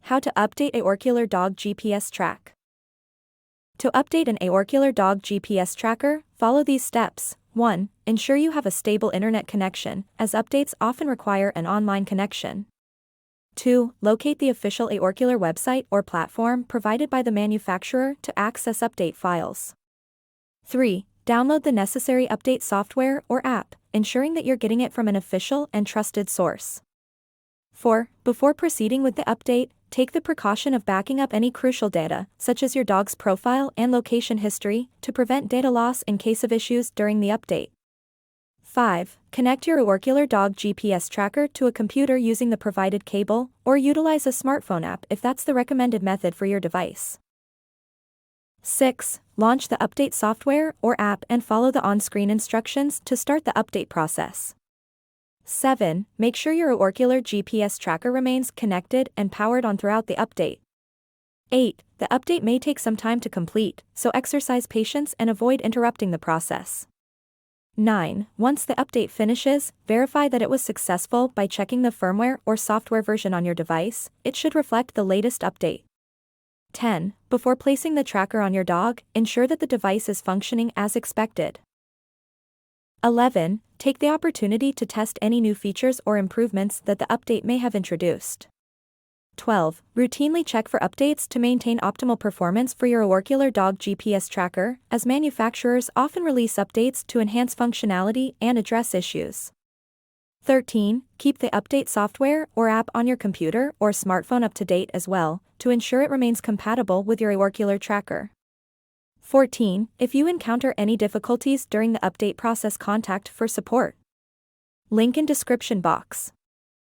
How to update Aorkuler dog GPS track. To update an Aorkuler dog GPS tracker, follow these steps. 1. Ensure you have a stable internet connection, as updates often require an online connection. 2. Locate the official Aorkuler website or platform provided by the manufacturer to access update files. 3. Download the necessary update software or app, ensuring that you're getting it from an official and trusted source. 4. Before proceeding with the update, take the precaution of backing up any crucial data, such as your dog's profile and location history, to prevent data loss in case of issues during the update. 5. Connect your Aorkuler dog GPS tracker to a computer using the provided cable, or utilize a smartphone app if that's the recommended method for your device. 6. Launch the update software or app and follow the on-screen instructions to start the update process. 7. Make sure your Aorkuler GPS tracker remains connected and powered on throughout the update. 8. The update may take some time to complete, so exercise patience and avoid interrupting the process. 9. Once the update finishes, verify that it was successful by checking the firmware or software version on your device. It should reflect the latest update. 10. Before placing the tracker on your dog, ensure that the device is functioning as expected. 11. Take the opportunity to test any new features or improvements that the update may have introduced. 12. Routinely check for updates to maintain optimal performance for your Aorkuler dog GPS tracker, as manufacturers often release updates to enhance functionality and address issues. 13. Keep the update software or app on your computer or smartphone up to date as well, to ensure it remains compatible with your Aorkuler tracker. 14. If you encounter any difficulties during the update process, contact for support. Link in description box.